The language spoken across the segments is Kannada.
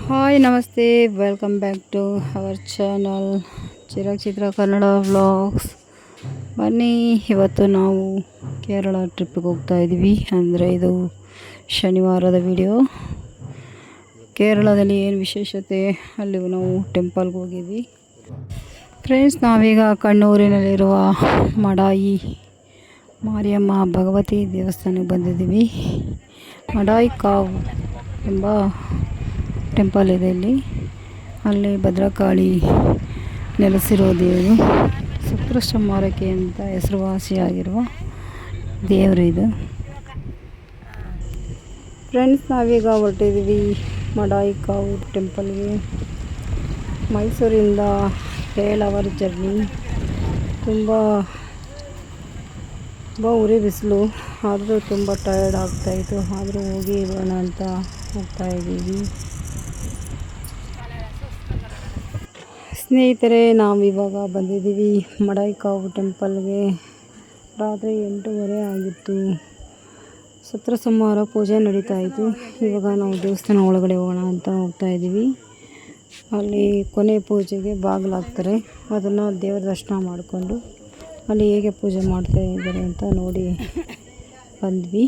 ಹಾಯ್ ನಮಸ್ತೆ, welcome back to our channel Chirag Chitra Kannada vlogs. ಬನ್ನಿ, ಇವತ್ತು ನಾವು ಕೇರಳ ಟ್ರಿಪ್ಪಿಗೆ ಹೋಗ್ತಾ ಇದ್ದೀವಿ. ಅಂದರೆ ಇದು ಶನಿವಾರದ ವಿಡಿಯೋ. ಕೇರಳದಲ್ಲಿ ಏನು ವಿಶೇಷತೆ, ಅಲ್ಲಿ ನಾವು ಟೆಂಪಲ್ಗೆ ಹೋಗಿದ್ವಿ ಫ್ರೆಂಡ್ಸ್. ನಾವೀಗ ಕಣ್ಣೂರಿನಲ್ಲಿರುವ ಮಡಾಯಿ ಮಾರಿಯಮ್ಮ ಭಗವತಿ ದೇವಸ್ಥಾನಕ್ಕೆ ಬಂದಿದ್ದೀವಿ. ಮಡಾಯಿ ಕಾವ್ ಎಂಬ ಟೆಂಪಲ್ ಇದೆ ಇಲ್ಲಿ. ಅಲ್ಲಿ ಭದ್ರಕಾಳಿ ನೆಲೆಸಿರೋ ದೇವರು, ಸಪ್ತಶೃಂಗಾರಕ್ಕೆ ಅಂತ ಹೆಸರುವಾಸಿಯಾಗಿರುವ ದೇವರು ಇದು. ಫ್ರೆಂಡ್ಸ್, ನಾವೀಗ ಹೊರಟಿದ್ದೀವಿ ಮಡಾಯಿ ಕಾವ್ ಟೆಂಪಲ್ಗೆ. ಮೈಸೂರಿಂದ 7 ಅವರ್ ಜರ್ನಿ. ತುಂಬ ಉರಿ ಬಿಸಿಲು, ಆದರೂ ತುಂಬ ಟಯರ್ಡ್ ಆಗ್ತಾಯಿತ್ತು. ಆದರೂ ಹೋಗಿ ಬರೋಣ ಅಂತ ಹೋಗ್ತಾ ಇದ್ದೀವಿ. ಸ್ನೇಹಿತರೆ, ನಾವಿವಾಗ ಬಂದಿದ್ದೀವಿ ಮಡಾಯಿ ಕಾವ್ ಟೆಂಪಲ್ಗೆ. ರಾತ್ರಿ 8:30 ಆಗಿತ್ತು. ಸಪ್ತಶೃಂಗಾರ ಪೂಜೆ ನಡೀತಾ ಇತ್ತು. ಇವಾಗ ನಾವು ದೇವಸ್ಥಾನ ಒಳಗಡೆ ಹೋಗೋಣ ಅಂತ ಹೋಗ್ತಾ ಇದ್ದೀವಿ. ಅಲ್ಲಿ ಕೊನೆ ಪೂಜೆಗೆ ಬಾಗಿಲಾಗ್ತಾರೆ. ಅದನ್ನು ದೇವರ ದರ್ಶನ ಮಾಡಿಕೊಂಡು ಅಲ್ಲಿ ಹೇಗೆ ಪೂಜೆ ಮಾಡ್ತಾ ಇದ್ದಾರೆ ಅಂತ ನೋಡಿ ಬಂದ್ವಿ.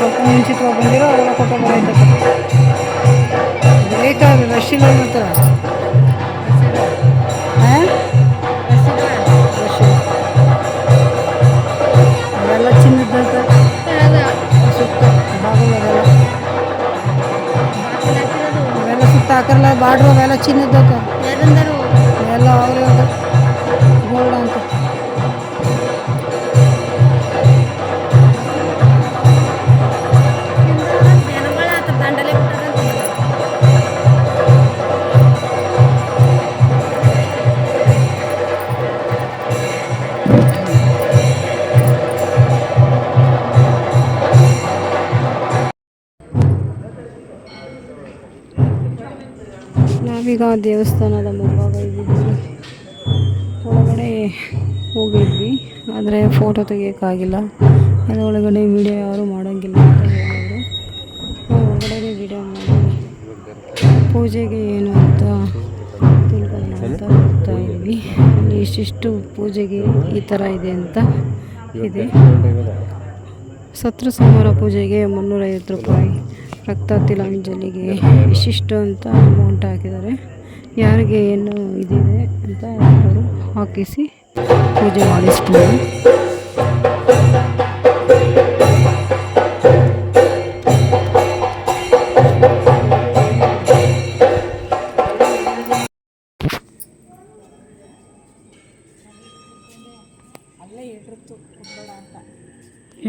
ಸ್ವಲ್ಪ ಮುಂಚಿತವಾಗಿ ಬಂದಿರೋ ಅವೆಲ್ಲ ಕೊಟ್ಟು ಬರೈತೆ. ಬೇಕಾದ್ರೆ ರಶ್ ಇಲ್ಲ ಮಾತ್ರ. ಅವೆಲ್ಲ ಚಿನ್ನದಂತ ಸುತ್ತ ಬಾಗಿಲು ಅವೆಲ್ಲ ಸುತ್ತ ಹಾಕಲ್ಲ. ಬಾಡ್ರು ಅವೆಲ್ಲ ಚಿನ್ನದಂತ ಎಲ್ಲ ಅವರೇ ಗೋಲ್ಡ್ ಅಂತ. ನಾವೀಗ ದೇವಸ್ಥಾನದ ಮುಂಭಾಗ ಇದ್ದೀವಿ. ಒಳಗಡೆ ಹೋಗಿದ್ವಿ, ಆದರೆ ಫೋಟೋ ತೆಗಿಯೋಕ್ಕಾಗಿಲ್ಲ. ಅದರೊಳಗಡೆ ವಿಡಿಯೋ ಯಾರೂ ಮಾಡೋಂಗಿಲ್ಲ ಅಂತ ಹೇಳಿದ್ರು. ಒಳಗಡೆ ವಿಡಿಯೋ ಮಾಡಿ ಪೂಜೆಗೆ ಏನು ಅಂತ ತಿಳ್ಕೊಳ್ಳೋಣ ಅಂತ ಹೋಗ್ತಾ ಇದ್ವಿ. ಅಲ್ಲಿ ಇಷ್ಟಿಷ್ಟು ಪೂಜೆಗೆ ಈ ಥರ ಇದೆ ಅಂತ ಇದೆ. ಸಪ್ತಶೃಂಗಾರ ಪೂಜೆಗೆ 350 ರೂಪಾಯಿ, ರಕ್ತ ತಿಲಾಂಜಲಿಗೆ ಇಷ್ಟಿಷ್ಟು ಅಂತ ಅಮೌಂಟ್ ಹಾಕಿದ್ದಾರೆ. ಯಾರಿಗೆ ಏನು ಇದಿದೆ ಅಂತ ಅವರು ಹಾಕಿಸಿ ಪೂಜೆ ಮಾಡಿಸ್ಬೋದು.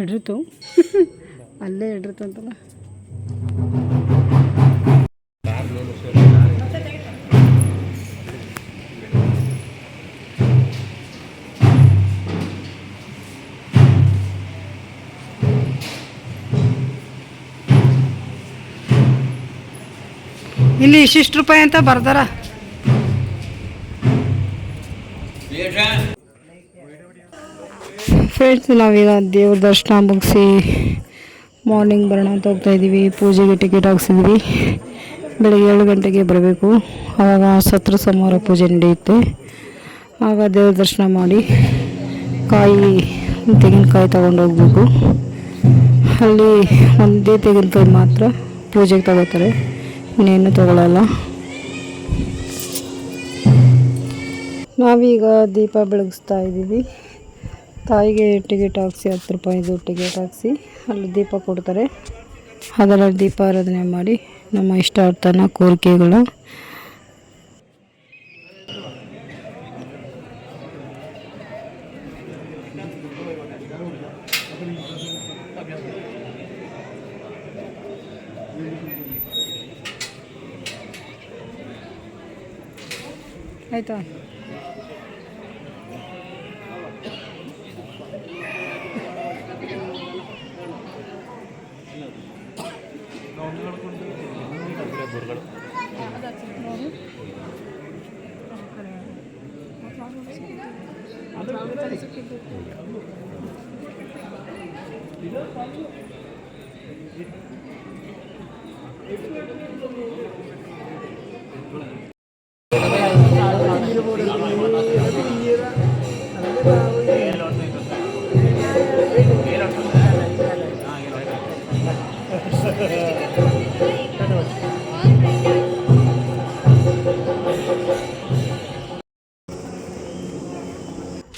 ಎಡ್ರಿತು ಅಲ್ಲೇ ಎಡ್ರಿತು ಅಂತಲ್ಲ. ಇಲ್ಲಿ ಇಷ್ಟಿಷ್ಟು ರೂಪಾಯಿ ಅಂತ ಬರ್ದಾರ. ಫ್ರೆಂಡ್ಸ್, ನಾವೀಗ ದೇವ್ರ ದರ್ಶನ ಮುಗಿಸಿ ಮಾರ್ನಿಂಗ್ ಬರೋಣ ಅಂತ ಹೋಗ್ತಾ ಇದ್ದೀವಿ. ಪೂಜೆಗೆ ಟಿಕೆಟ್ ಹಾಕ್ಸಿದ್ವಿ. ಬೆಳಗ್ಗೆ 7 ಗಂಟೆಗೆ ಬರಬೇಕು. ಆವಾಗ ಸಪ್ತಶೃಂಗಾರ ಪೂಜೆ ನಡೆಯುತ್ತೆ. ಆಗ ದೇವ್ರ ದರ್ಶನ ಮಾಡಿ ತೆಂಗಿನಕಾಯಿ ತಗೊಂಡು ಹೋಗ್ಬೇಕು. ಅಲ್ಲಿ ಒಂದೇ ತೆಂಗಿನಕಾಯಿ ಮಾತ್ರ ಪೂಜೆಗೆ ತಗೋತಾರೆ, ಇನ್ನೇನು ತಗೊಳ್ಳಲ್ಲ. ನಾವೀಗ ದೀಪ ಬೆಳಗಿಸ್ತಾ ಇದ್ದೀವಿ. ತಾಯಿಗೆ ಟಿಕೆಟ್ ಹಾಕ್ಸಿ 10 ರೂಪಾಯಿದು ಟಿಕೆಟ್ ಹಾಕ್ಸಿ ಅಲ್ಲಿ ದೀಪ ಕೊಡ್ತಾರೆ. ಅದರಲ್ಲಿ ದೀಪಾರಾಧನೆ ಮಾಡಿ ನಮ್ಮ ಇಷ್ಟಾರ್ಥನ ಕೋರಿಕೆಗಳು ಆಯಿತಾ.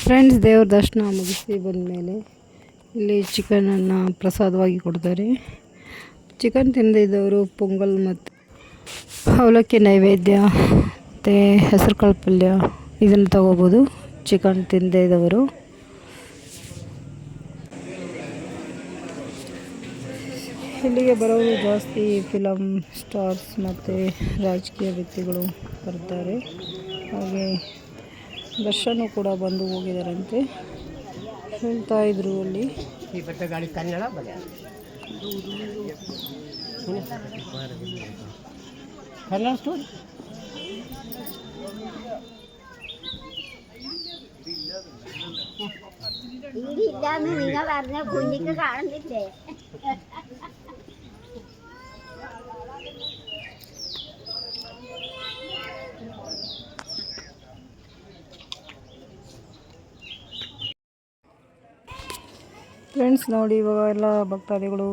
ಫ್ರೆಂಡ್ಸ್, ದೇವ್ರ ದರ್ಶನ ಮುಗಿಸಿ ಬಂದಮೇಲೆ ಇಲ್ಲಿ ಚಿಕನನ್ನು ಪ್ರಸಾದವಾಗಿ ಕೊಡ್ತಾರೆ. ಚಿಕನ್ ತಿಂದಿದ್ದವರು ಪೊಂಗಲ್ ಮತ್ತು ಅವಲಕ್ಕಿ ನೈವೇದ್ಯ ಮತ್ತು ಹೆಸರು ಕಾಳು ಪಲ್ಯ ಇದನ್ನು ತಗೋಬೋದು. ಚಿಕನ್ ತಿಂದಿದ್ದವರು ಇಲ್ಲಿಗೆ ಬರೋರು ಜಾಸ್ತಿ ಫಿಲಮ್ ಸ್ಟಾರ್ಸ್ ಮತ್ತು ರಾಜಕೀಯ ವ್ಯಕ್ತಿಗಳು ಬರ್ತಾರೆ. ಹಾಗೆ ದರ್ಶನ ಕೂಡ ಬಂದು ಹೋಗಿದ್ದಾರಂತೆ ಹೇಳ್ತಾ ಇದ್ರು. ಅಲ್ಲಿ ಫ್ರೆಂಡ್ಸ್ ನೋಡಿ, ಇವಾಗ ಎಲ್ಲ ಭಕ್ತಾದಿಗಳು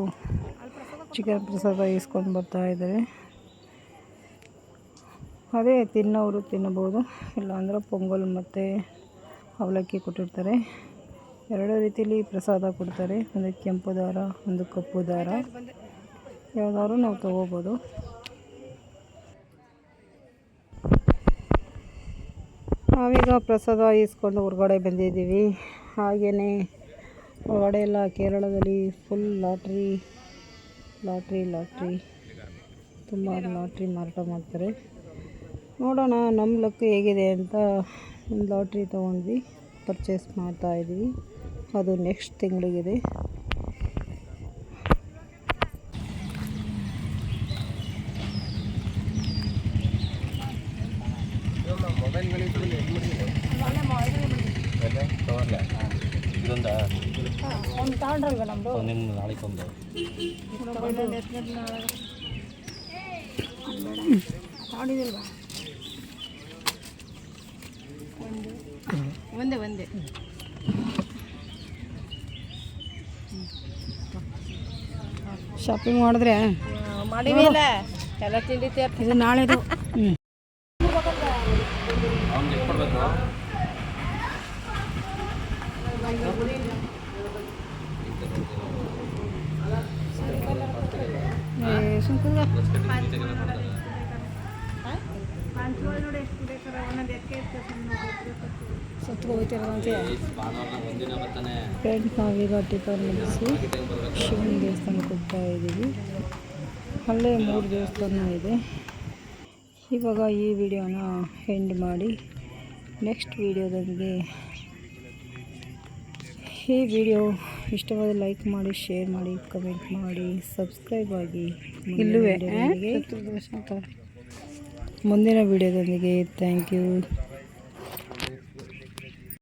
ಚಿಕನ್ ಪ್ರಸಾದ ಇಸ್ಕೊಂಡು ಬರ್ತಾ ಇದ್ದಾರೆ. ಅದೇ ತಿನ್ನೋರು ತಿನ್ನಬೋದು, ಇಲ್ಲಾಂದ್ರೆ ಪೊಂಗಲ್ ಮತ್ತು ಅವಲಕ್ಕಿ ಕೊಟ್ಟಿರ್ತಾರೆ. 2 ರೀತಿಯಲ್ಲಿ ಪ್ರಸಾದ ಕೊಡ್ತಾರೆ. ಒಂದು ಕೆಂಪು ದಾರ, ಒಂದು ಕಪ್ಪು ದಾರ, ಯಾವುದಾದ್ರು ನಾವು ತಗೋಬೋದು. ನಾವೀಗ ಪ್ರಸಾದ ಇಸ್ಕೊಂಡು ಹೊರಗಡೆ ಬಂದಿದ್ದೀವಿ. ಹಾಗೆಯೇ ಹೊರಗಡೆ ಎಲ್ಲ ಕೇರಳದಲ್ಲಿ ಫುಲ್ ಲಾಟ್ರಿ ತುಂಬ ಲಾಟ್ರಿ ಮಾರಾಟ ಮಾಡ್ತಾರೆ. ನೋಡೋಣ ನಮ್ಮ ಲಕ್ ಹೇಗಿದೆ ಅಂತ ಒಂದು ಲಾಟ್ರಿ ತೊಗೊಂಡ್ವಿ, ಪರ್ಚೇಸ್ ಮಾಡ್ತಾಯಿದ್ವಿ. ಅದು ನೆಕ್ಸ್ಟ್ ತಿಂಗಳಿಗಿದೆ. ಒಂದು ತಗೊಂಡ್ರಲ್ವ ನಮ್ಮದು ನಾಳೆಗೊಂದು ತಗೊಂಡಿದ್ದಿಲ್ವಾ? ಒಂದೇ ಶಾಪಿಂಗ್ ಮಾಡಿದ್ರೆ ಮಾಡಿವಿಲ್ಲ ಎಲ್ಲ ತಿಂಡಿ ಇದು ನಾಳೆದು. ಫ್ರೆಂಡ್ಸ್, ನಾವೀಗ ಟಿಫನ್ ಮುಗಿಸಿ ಶಿವನ ದೇವಸ್ಥಾನಕ್ಕೆ ಹೋಗ್ತಾ ಇದ್ದೀವಿ. ಅಲ್ಲೇ 3 ದೇವಸ್ಥಾನ ಇದೆ. ಇವಾಗ ಈ ವಿಡಿಯೋನ ಎಂಡ್ ಮಾಡಿ ನೆಕ್ಸ್ಟ್ ವಿಡಿಯೋದೊಂದಿಗೆ. ಈ ವಿಡಿಯೋ ಇಷ್ಟವಾದ ಲೈಕ್ ಮಾಡಿ, ಶೇರ್ ಮಾಡಿ, ಕಮೆಂಟ್ ಮಾಡಿ, ಸಬ್ಸ್ಕ್ರೈಬ್ ಆಗಿ. ಮುಂದಿನ ವಿಡಿಯೋದೊಂದಿಗೆ ಥ್ಯಾಂಕ್ ಯು.